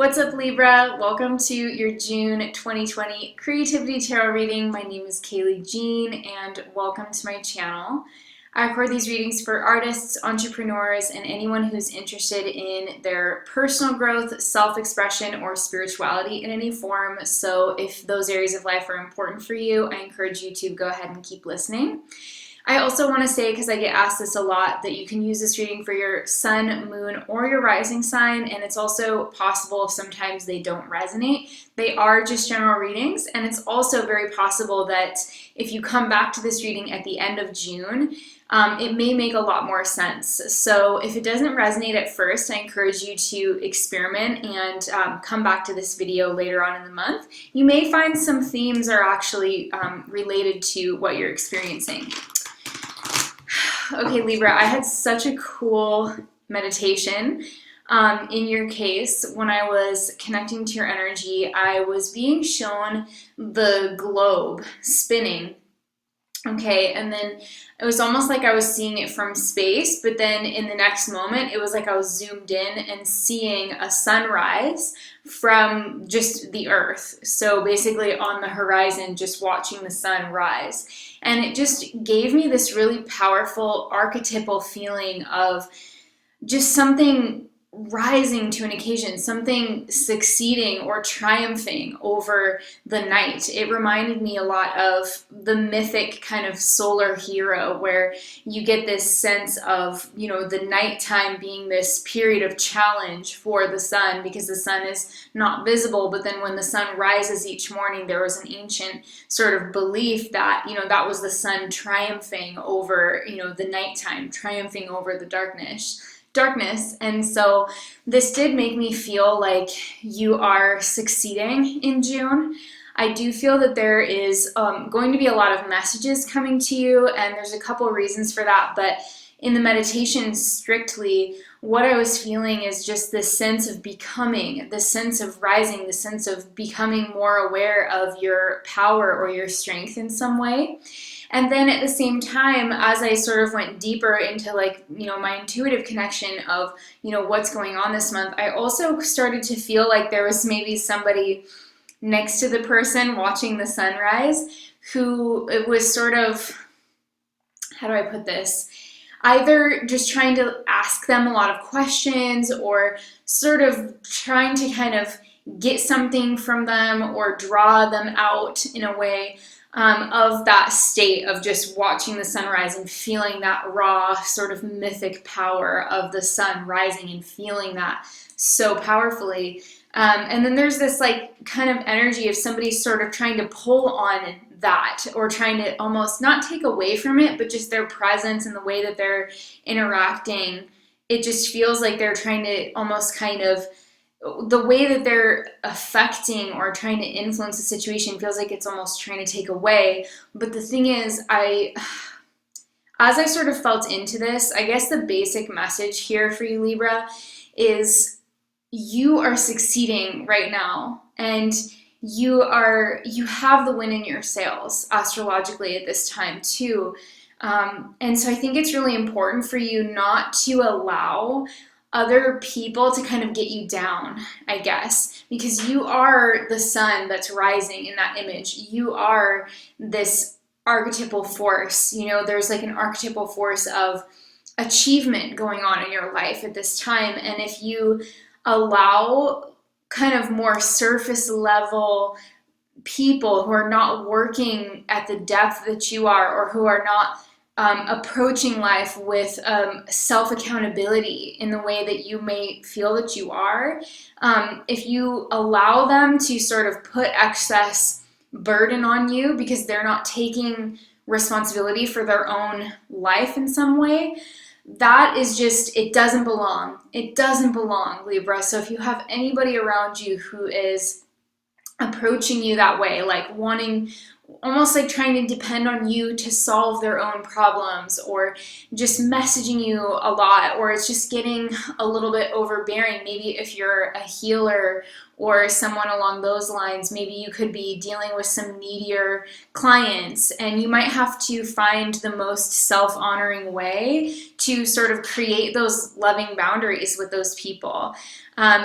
What's up, Libra? Welcome to your June 2020 Creativity Tarot reading. My name is Kayleigh Jean, and welcome to my channel. I record these readings for artists, entrepreneurs, and anyone who's interested in their personal growth, self-expression, or spirituality in any form. So if those areas of life are important for you, I encourage you to go ahead and keep listening. I also want to say, because I get asked this a lot, that you can use this reading for your sun, moon, or your rising sign, and it's also possible if sometimes they don't resonate. They are just general readings, and it's also very possible that if you come back to this reading at the end of June, it may make a lot more sense. So if it doesn't resonate at first, I encourage you to experiment and come back to this video later on in the month. You may find some themes are actually related to what you're experiencing. Okay, Libra, I had such a cool meditation in your case. When I was connecting to your energy, I was being shown the globe spinning. Okay, and then it was almost like I was seeing it from space, but then in the next moment, it was like I was zoomed in and seeing a sunrise from just the earth. So basically on the horizon, just watching the sun rise. And it just gave me this really powerful archetypal feeling of just something rising to an occasion, something succeeding or triumphing over the night. It reminded me a lot of the mythic kind of solar hero, where you get this sense of, you know, the nighttime being this period of challenge for the sun because the sun is not visible. But then when the sun rises each morning, there was an ancient sort of belief that, you know, that was the sun triumphing over, you know, the nighttime, triumphing over the darkness. And so this did make me feel like you are succeeding in June. I do feel that there is going to be a lot of messages coming to you, and there's a couple reasons for that. But in the meditation strictly, what I was feeling is just this sense of becoming, this sense of rising, the sense of becoming more aware of your power or your strength in some way. And then at the same time, as I sort of went deeper into, like, you know, my intuitive connection of, you know, what's going on this month, I also started to feel like there was maybe somebody next to the person watching the sunrise who it was sort of, how do I put this? Either just trying to ask them a lot of questions or sort of trying to kind of get something from them or draw them out in a way. Of that state of just watching the sunrise and feeling that raw sort of mythic power of the sun rising and feeling that so powerfully. And then there's this like kind of energy of somebody sort of trying to pull on that or trying to almost not take away from it, but just their presence and the way that they're interacting. It just feels like they're trying to almost kind of, the way that they're affecting or trying to influence the situation feels like it's almost trying to take away. But the thing is, as I sort of felt into this, I guess the basic message here for you, Libra, is you are succeeding right now, and you have the wind in your sails astrologically at this time too. And so I think it's really important for you not to allow other people to kind of get you down, I guess, because you are the sun that's rising in that image. You are this archetypal force. You know, there's like an archetypal force of achievement going on in your life at this time. And if you allow kind of more surface level people who are not working at the depth that you are, or who are not approaching life with self-accountability in the way that you may feel that you are, if you allow them to sort of put excess burden on you because they're not taking responsibility for their own life in some way, that is just, it doesn't belong. It doesn't belong, Libra. So if you have anybody around you who is approaching you that way, like wanting, almost like trying to depend on you to solve their own problems, or just messaging you a lot, or it's just getting a little bit overbearing, maybe if you're a healer or someone along those lines. Maybe you could be dealing with some needier clients, and you might have to find the most self-honoring way to sort of create those loving boundaries with those people.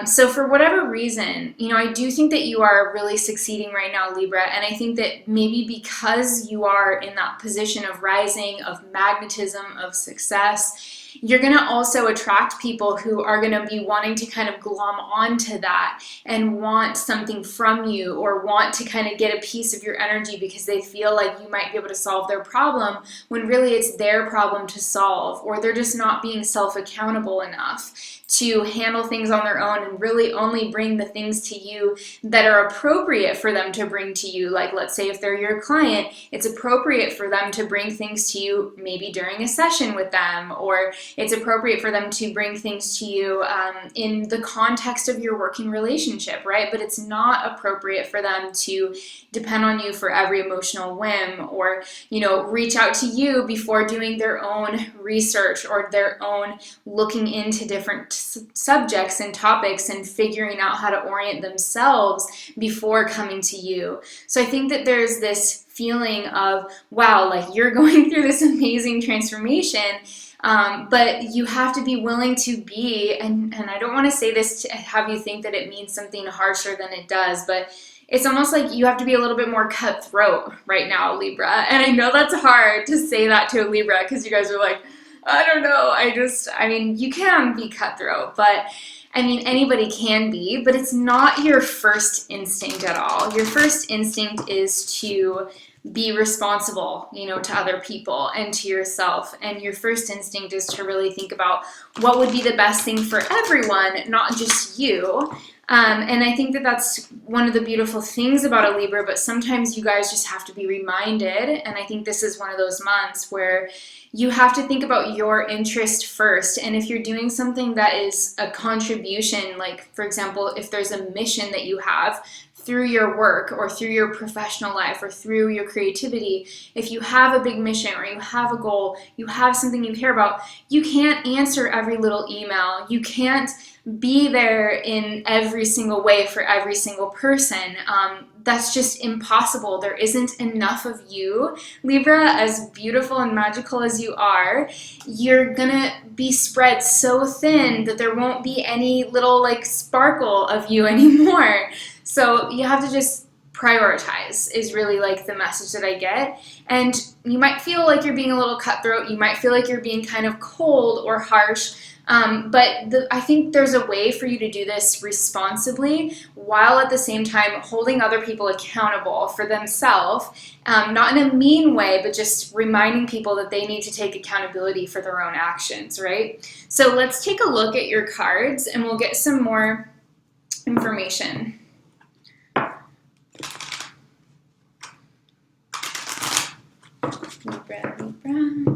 So for whatever reason, I do think that you are really succeeding right now, Libra, and I think that maybe because you are in that position of rising, of magnetism, of success, you're going to also attract people who are going to be wanting to kind of glom onto that and want something from you, or want to kind of get a piece of your energy because they feel like you might be able to solve their problem, when really it's their problem to solve, or they're just not being self-accountable enough to handle things on their own and really only bring the things to you that are appropriate for them to bring to you. Like, let's say if they're your client, it's appropriate for them to bring things to you maybe during a session with them, or it's appropriate for them to bring things to you in the context of your working relationship, right? But it's not appropriate for them to depend on you for every emotional whim, or, reach out to you before doing their own research or their own looking into different subjects and topics and figuring out how to orient themselves before coming to you. So I think that there's this feeling of, wow, like you're going through this amazing transformation, but you have to be willing to be, and I don't want to say this to have you think that it means something harsher than it does, but it's almost like you have to be a little bit more cutthroat right now, Libra. And I know that's hard to say that to a Libra because you guys are like, I don't know, you can be cutthroat, but anybody can be, but it's not your first instinct at all. Your first instinct is to be responsible, to other people and to yourself. And your first instinct is to really think about what would be the best thing for everyone, not just you. And I think that that's one of the beautiful things about a Libra, but sometimes you guys just have to be reminded, and I think this is one of those months where you have to think about your interest first. And if you're doing something that is a contribution, like, for example, if there's a mission that you have through your work or through your professional life or through your creativity, if you have a big mission or you have a goal, you have something you care about, you can't answer every little email. You can't be there in every single way for every single person. That's just impossible. There isn't enough of you. Libra, as beautiful and magical as you are, you're gonna be spread so thin that there won't be any little sparkle of you anymore. So you have to just prioritize is really the message that I get. And you might feel like you're being a little cutthroat. You might feel like you're being kind of cold or harsh. But I think there's a way for you to do this responsibly while at the same time holding other people accountable for themselves, not in a mean way, but just reminding people that they need to take accountability for their own actions, right? So let's take a look at your cards and we'll get some more information. Libra, Libra.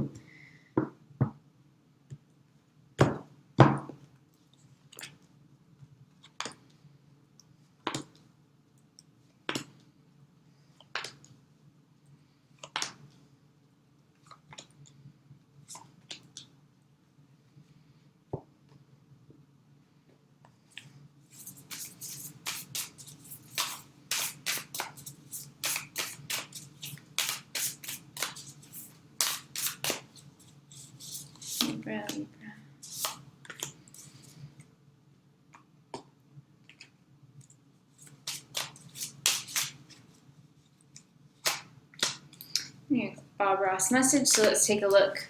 Libra, Libra. Here's Bob Ross message, so let's take a look.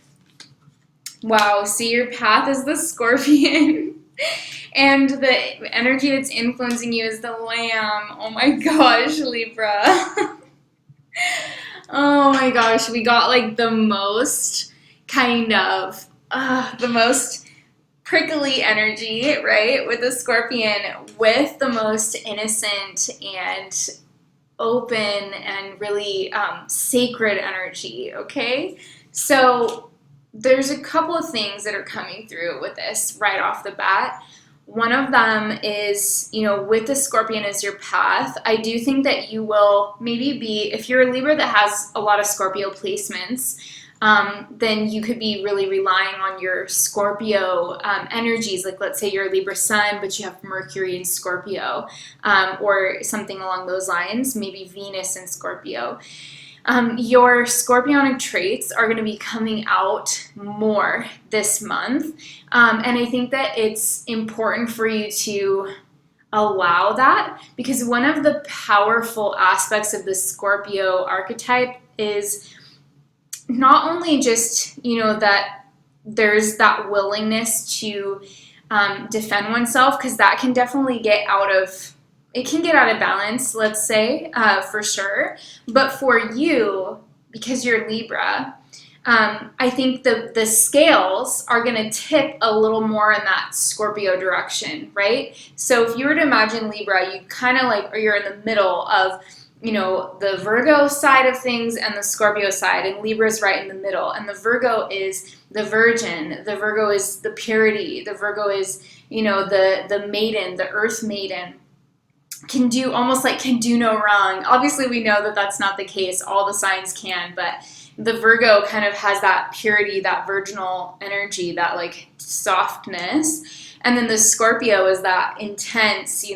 Wow, see, your path is the Scorpion. And the energy that's influencing you is the Lamb. Oh my gosh, Libra. Oh my gosh, we got the most the most prickly energy, right? With the Scorpion, with the most innocent and open and really sacred energy, okay? So there's a couple of things that are coming through with this right off the bat. One of them is, with the Scorpion as your path, I do think that you will maybe be, if you're a Libra that has a lot of Scorpio placements, then you could be really relying on your Scorpio energies. Like let's say you're a Libra sun, but you have Mercury in Scorpio, or something along those lines, maybe Venus in Scorpio. Your scorpionic traits are going to be coming out more this month. And I think that it's important for you to allow that, because one of the powerful aspects of the Scorpio archetype is not only just, that there's that willingness to defend oneself, because that can definitely get out of balance, let's say, for sure. But for you, because you're Libra, I think the scales are going to tip a little more in that Scorpio direction, right? So if you were to imagine Libra, you kind of like, or you're in the middle of, the Virgo side of things and the Scorpio side, and Libra's right in the middle. And the Virgo is the virgin, the Virgo is the purity, the Virgo is, the maiden, the earth maiden. Can do no wrong. Obviously, we know that that's not the case. All the signs can, but the Virgo kind of has that purity, that virginal energy, that like softness. And then the Scorpio is that intense,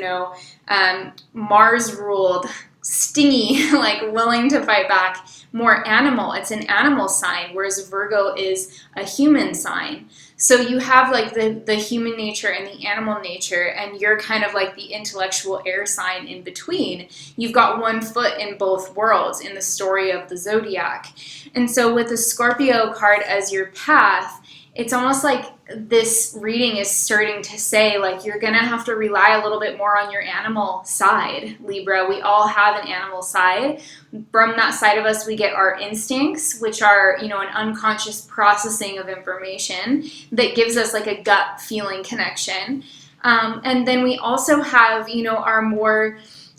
Mars ruled, stingy, like willing to fight back, more animal. It's an animal sign, whereas Virgo is a human sign. So you have like the human nature and the animal nature, and you're kind of like the intellectual air sign in between. You've got one foot in both worlds in the story of the zodiac. And so with the Scorpio card as your path, it's almost like this reading is starting to say, like, you're going to have to rely a little bit more on your animal side, Libra. We all have an animal side. From that side of us, we get our instincts, which are, an unconscious processing of information that gives us like a gut feeling connection. And then we also have, our more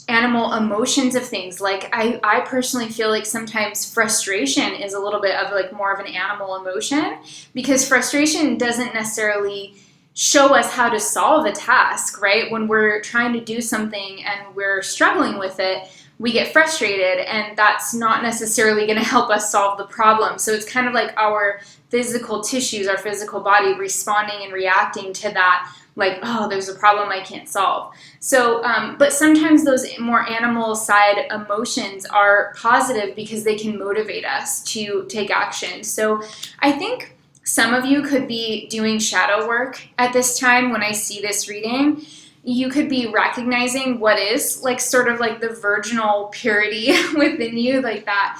animal emotions of things. Like I personally feel like sometimes frustration is a little bit of like more of an animal emotion, because frustration doesn't necessarily show us how to solve a task, right? When we're trying to do something and we're struggling with it, we get frustrated, and that's not necessarily going to help us solve the problem. So it's kind of like our physical tissues, our physical body responding and reacting to that, like, oh, there's a problem I can't solve. So, but sometimes those more animal side emotions are positive because they can motivate us to take action. So I think some of you could be doing shadow work at this time. When I see this reading, you could be recognizing what is like sort of like the virginal purity within you, like that,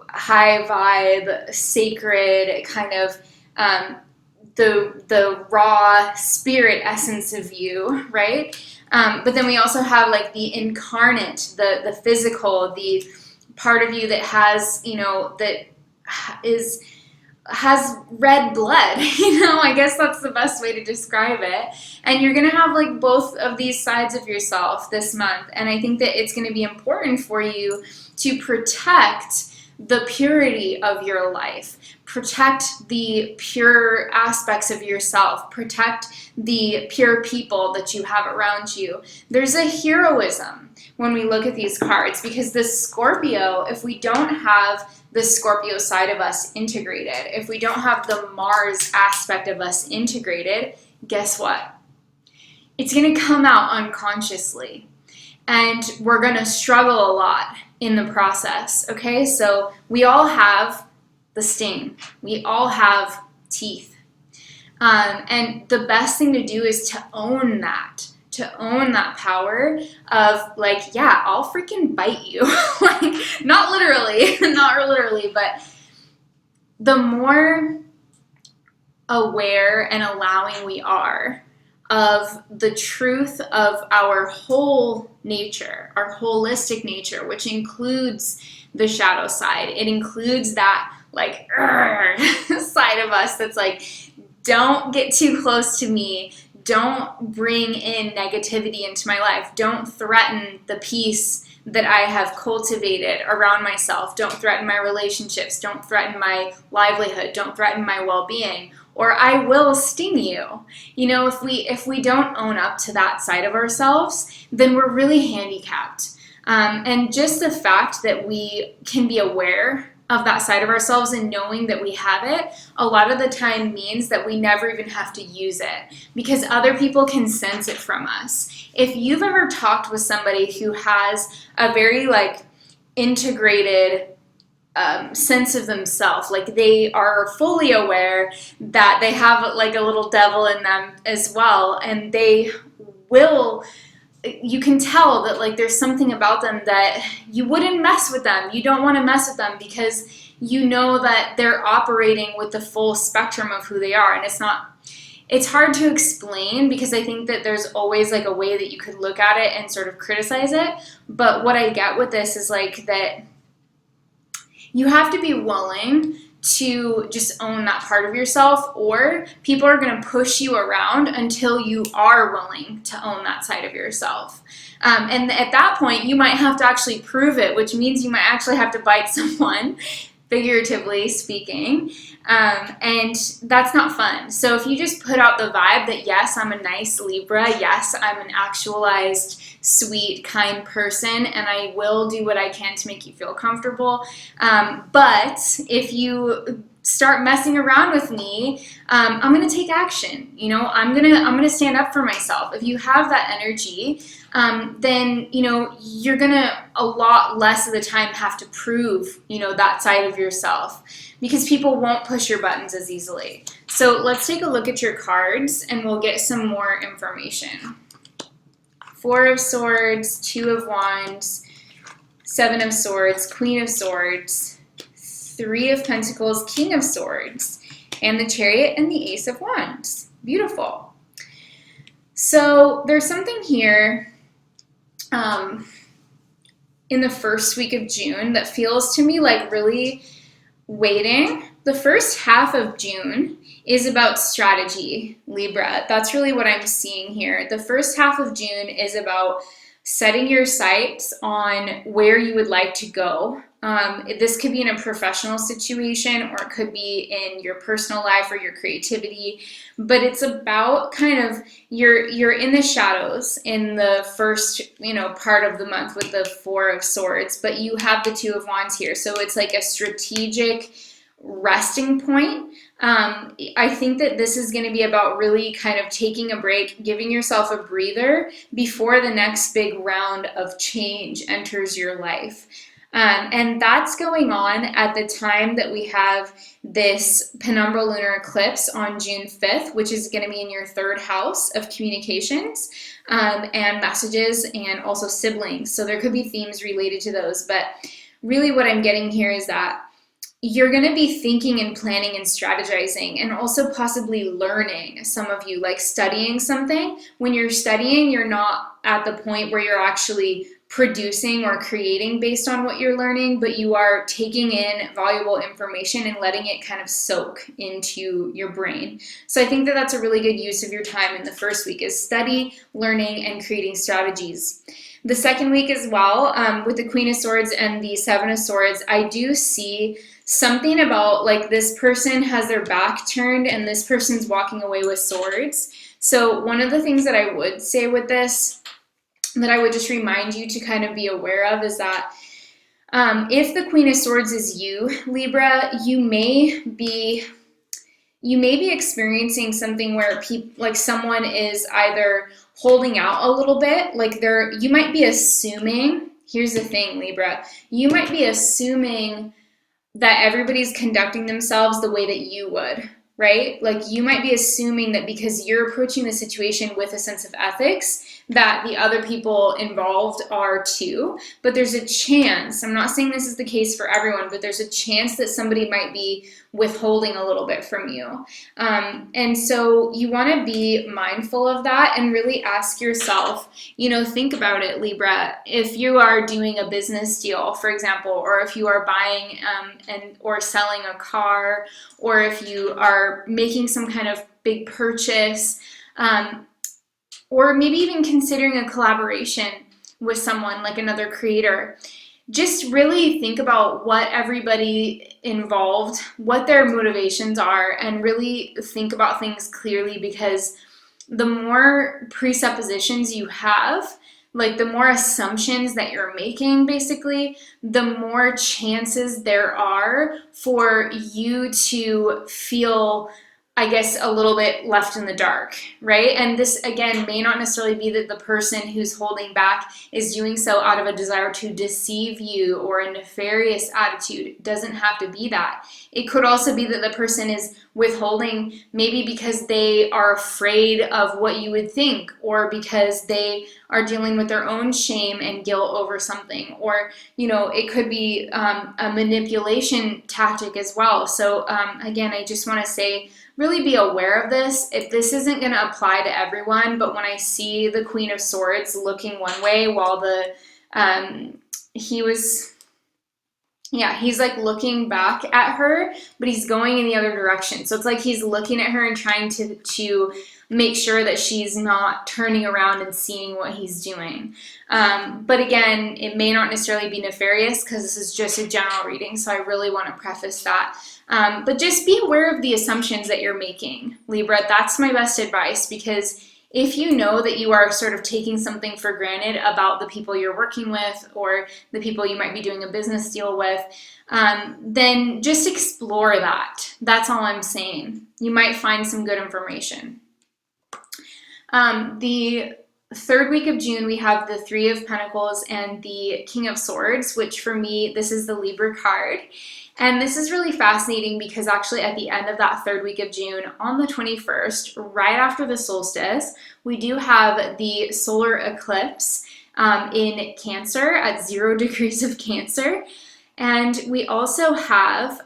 high vibe, sacred kind of, the raw spirit essence of you, right? But then we also have like the incarnate, the physical, the part of you that has, that has red blood, I guess that's the best way to describe it. And you're going to have like both of these sides of yourself this month. And I think that it's going to be important for you to protect the purity of your life, protect the pure aspects of yourself, protect the pure people that you have around you. There's a heroism when we look at these cards, because the Scorpio, if we don't have the Scorpio side of us integrated, if we don't have the Mars aspect of us integrated, guess what? It's going to come out unconsciously, and we're going to struggle a lot in the process, okay? So we all have the sting. We all have teeth. And the best thing to do is to own that power of like, yeah, I'll freaking bite you. Like, not literally, but the more aware and allowing we are of the truth of our whole nature, our holistic nature, which includes the shadow side. It includes that like side of us that's like, don't get too close to me. Don't bring in negativity into my life. Don't threaten the peace that I have cultivated around myself. Don't threaten my relationships. Don't threaten my livelihood. Don't threaten my well-being, or I will sting you. If we don't own up to that side of ourselves, then we're really handicapped. And just the fact that we can be aware of that side of ourselves and knowing that we have it a lot of the time means that we never even have to use it because other people can sense it from us. If you've ever talked with somebody who has a very like integrated sense of themselves, like they are fully aware that they have like a little devil in them as well, and they will, you can tell that like there's something about them that you wouldn't mess with them. You don't want to mess with them because you know that they're operating with the full spectrum of who they are. And it's hard to explain because I think that there's always like a way that you could look at it and sort of criticize it. But what I get with this is like that you have to be willing to just own that part of yourself, or people are going to push you around until you are willing to own that side of yourself. And at that point, you might have to actually prove it, which means you might actually have to bite someone, figuratively speaking. And that's not fun. So if you just put out the vibe that, yes, I'm a nice Libra, yes, I'm an actualized, sweet, kind person, and I will do what I can to make you feel comfortable. But if you start messing around with me, I'm going to take action. You know, I'm going to stand up for myself. If you have that energy, then, you know, you're going to a lot less of the time have to prove, you know, that side of yourself because people won't push your buttons as easily. So let's take a look at your cards and we'll get some more information. 4 of Swords, 2 of Wands, 7 of Swords, Queen of Swords, 3 of Pentacles, King of Swords, and the Chariot and the Ace of Wands. Beautiful. So there's something here in the first week of June that feels to me like really waiting. The first half of June is about strategy, Libra. That's really what I'm seeing here. The first half of June is about setting your sights on where you would like to go. This could be in a professional situation or it could be in your personal life or your creativity, but it's about kind of you're in the shadows in the first, you know, part of the month with the 4 of Swords, but you have the 2 of Wands here. So it's like a strategic resting point. I think that this is going to be about really kind of taking a break, giving yourself a breather before the next big round of change enters your life. And that's going on at the time that we have this penumbral lunar eclipse on June 5th, which is going to be in your 3rd house of communications and messages and also siblings. So there could be themes related to those. But really what I'm getting here is that you're going to be thinking and planning and strategizing and also possibly learning, some of you, like studying something. When you're studying, you're not at the point where you're actually producing or creating based on what you're learning, but you are taking in valuable information and letting it kind of soak into your brain. So I think that that's a really good use of your time in the first week is study, learning, and creating strategies. The second week as well, with the Queen of Swords and the 7 of Swords, I do see something about like this person has their back turned and this person's walking away with swords. So one of the things that I would say with this, that I would just remind you to kind of be aware of is that if the Queen of Swords is you, Libra, you may be experiencing something where like someone is either holding out a little bit, like you might be assuming, here's the thing, Libra, you might be assuming that everybody's conducting themselves the way that you would, right? Like you might be assuming that because you're approaching the situation with a sense of ethics, that the other people involved are too. But there's a chance, I'm not saying this is the case for everyone, but there's a chance that somebody might be withholding a little bit from you. And so you want to be mindful of that and really ask yourself, you know, think about it, Libra. If you are doing a business deal, for example, or if you are buying or selling a car, or if you are making some kind of big purchase, or maybe even considering a collaboration with someone like another creator, just really think about what everybody involved, what their motivations are, and really think about things clearly, because the more presuppositions you have, like the more assumptions that you're making, basically, the more chances there are for you to feel, I guess, a little bit left in the dark, right? And this, again, may not necessarily be that the person who's holding back is doing so out of a desire to deceive you or a nefarious attitude. It doesn't have to be that. It could also be that the person is withholding maybe because they are afraid of what you would think, or because they are dealing with their own shame and guilt over something, or, you know, it could be a manipulation tactic as well. So again, I just want to say, really be aware of this. If this isn't going to apply to everyone, but when I see the Queen of Swords looking one way while he's like looking back at her, but he's going in the other direction. So it's like he's looking at her and trying to make sure that she's not turning around and seeing what he's doing. But again, it may not necessarily be nefarious, because this is just a general reading, so I really want to preface that. But just be aware of the assumptions that you're making, Libra. That's my best advice, because if you know that you are sort of taking something for granted about the people you're working with or the people you might be doing a business deal with, then just explore that. That's all I'm saying. You might find some good information. The third week of June, we have the Three of Pentacles and the King of Swords, which for me, this is the Libra card. And this is really fascinating because actually at the end of that third week of June, on the 21st, right after the solstice, we do have the solar eclipse in Cancer at 0 degrees of Cancer. And we also have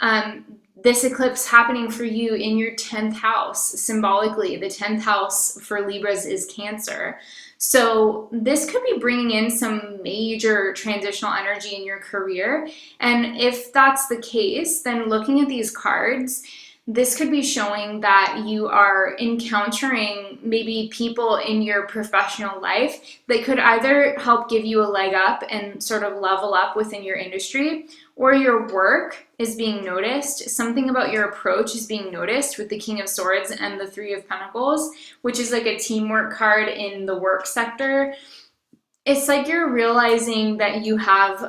this eclipse happening for you in your 10th house. Symbolically, the 10th house for Libras is Cancer. So this could be bringing in some major transitional energy in your career. And if that's the case, then looking at these cards, this could be showing that you are encountering maybe people in your professional life that could either help give you a leg up and sort of level up within your industry, or your work is being noticed. Something about your approach is being noticed with the King of Swords and the Three of Pentacles, which is like a teamwork card in the work sector. It's like you're realizing that you have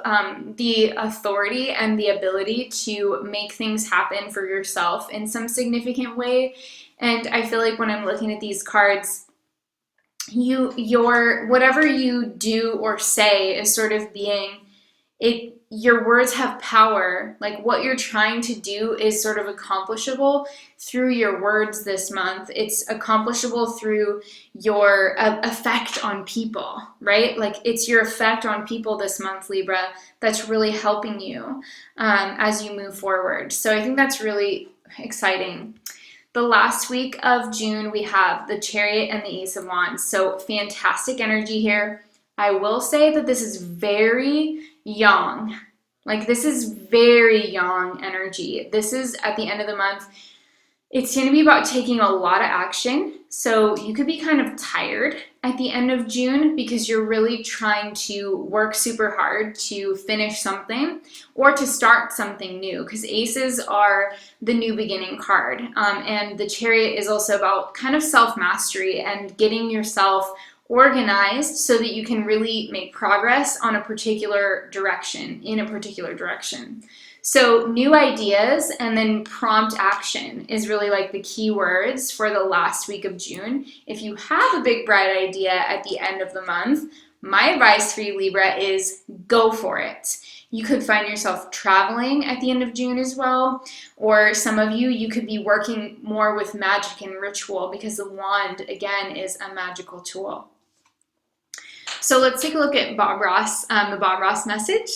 the authority and the ability to make things happen for yourself in some significant way. And I feel like when I'm looking at these cards, your whatever you do or say is sort of being it. Your words have power. Like what you're trying to do is sort of accomplishable through your words this month. It's accomplishable through your effect on people, right? Like it's your effect on people this month, Libra, that's really helping you as you move forward. So I think that's really exciting. The last week of June, we have the Chariot and the Ace of Wands. So fantastic energy here. I will say that this is very young. Like this is very young energy. This is at the end of the month. It's going to be about taking a lot of action. So you could be kind of tired at the end of June because you're really trying to work super hard to finish something or to start something new, because aces are the new beginning card. And the Chariot is also about kind of self-mastery and getting yourself organized so that you can really make progress on a particular direction, in a particular direction. So new ideas and then prompt action is really like the key words for the last week of June. If you have a big bright idea at the end of the month, my advice for you, Libra, is go for it. You could find yourself traveling at the end of June as well, or some of you could be working more with magic and ritual, because the wand, again, is a magical tool. So let's take a look at Bob Ross, the Bob Ross message.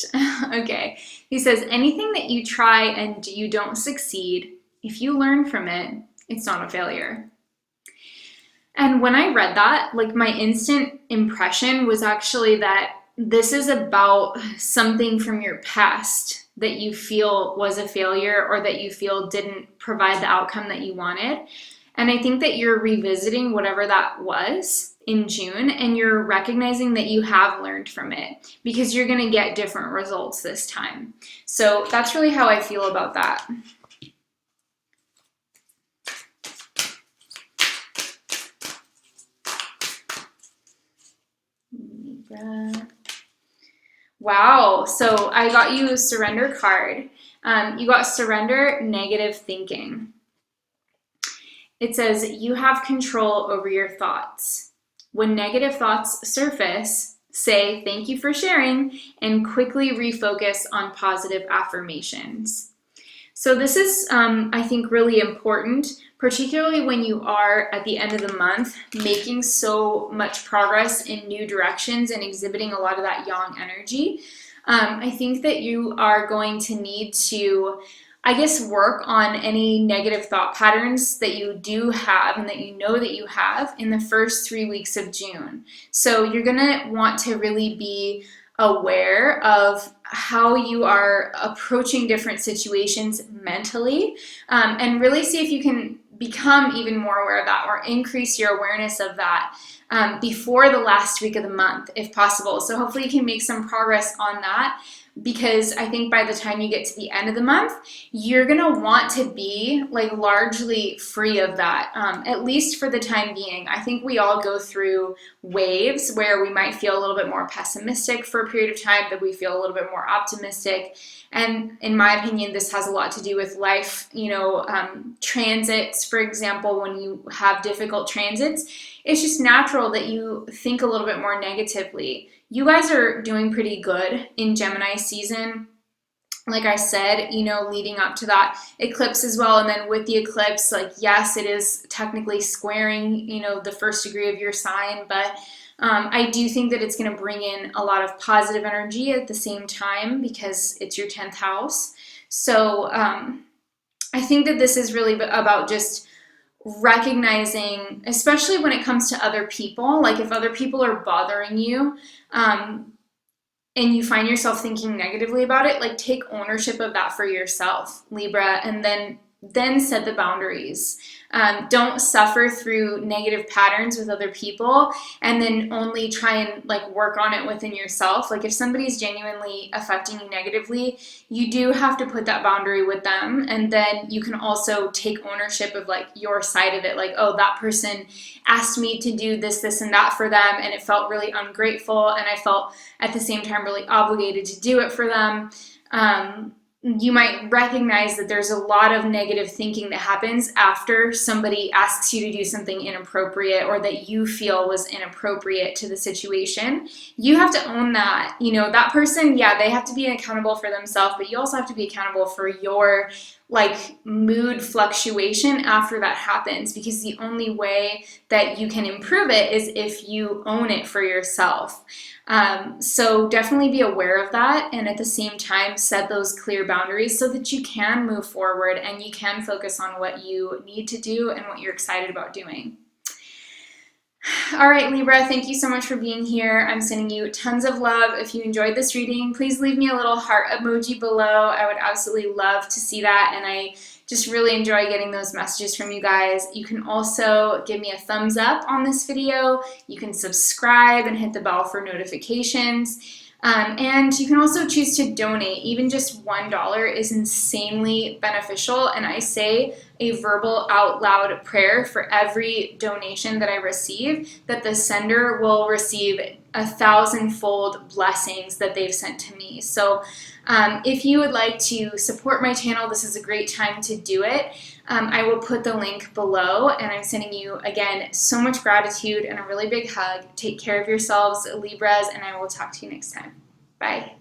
Okay, he says, anything that you try and you don't succeed, if you learn from it, it's not a failure. And when I read that, like my instant impression was actually that this is about something from your past that you feel was a failure or that you feel didn't provide the outcome that you wanted. And I think that you're revisiting whatever that was in June, and you're recognizing that you have learned from it because you're going to get different results this time. So that's really how I feel about that. Libra. Wow, so I got you a surrender card. You got surrender negative thinking. It says you have control over your thoughts. When negative thoughts surface, say thank you for sharing and quickly refocus on positive affirmations. So this is, I think, really important, particularly when you are at the end of the month making so much progress in new directions and exhibiting a lot of that yang energy. I think that you are going to need to, I guess, work on any negative thought patterns that you do have and that you know that you have in the first 3 weeks of June. So you're going to want to really be aware of how you are approaching different situations mentally, and really see if you can become even more aware of that or increase your awareness of that before the last week of the month, if possible. So hopefully you can make some progress on that, because I think by the time you get to the end of the month, you're gonna want to be like largely free of that, at least for the time being. I think we all go through waves where we might feel a little bit more pessimistic for a period of time, that we feel a little bit more optimistic. And in my opinion, this has a lot to do with life, transits, for example. When you have difficult transits, it's just natural that you think a little bit more negatively. You guys are doing pretty good in Gemini season. Like I said, leading up to that eclipse as well. And then with the eclipse, yes, it is technically squaring, the first degree of your sign, but I do think that it's going to bring in a lot of positive energy at the same time, because it's your 10th house. So I think that this is really about just recognizing, especially when it comes to other people, like if other people are bothering you, and you find yourself thinking negatively about it, like take ownership of that for yourself, Libra, and then set the boundaries. Don't suffer through negative patterns with other people and then only try and work on it within yourself. Like if somebody's genuinely affecting you negatively, you do have to put that boundary with them. And then you can also take ownership of your side of it. Like, oh, that person asked me to do this, this, and that for them, and it felt really ungrateful. And I felt at the same time really obligated to do it for them. You might recognize that there's a lot of negative thinking that happens after somebody asks you to do something inappropriate or that you feel was inappropriate to the situation. You have to own that. That person, yeah, they have to be accountable for themselves, but you also have to be accountable for your mood fluctuation after that happens, because the only way that you can improve it is if you own it for yourself. So definitely be aware of that, and at the same time set those clear boundaries so that you can move forward and you can focus on what you need to do and what you're excited about doing. All right, Libra, thank you so much for being here. I'm sending you tons of love. If you enjoyed this reading, please leave me a little heart emoji below. I would absolutely love to see that, and I just really enjoy getting those messages from you guys. You can also give me a thumbs up on this video. You can subscribe and hit the bell for notifications. And you can also choose to donate. Even just $1 is insanely beneficial. And I say a verbal out loud prayer for every donation that I receive, that the sender will receive 1,000-fold blessings that they've sent to me. So if you would like to support my channel, this is a great time to do it. I will put the link below, and I'm sending you, again, so much gratitude and a really big hug. Take care of yourselves, Libras, and I will talk to you next time. Bye.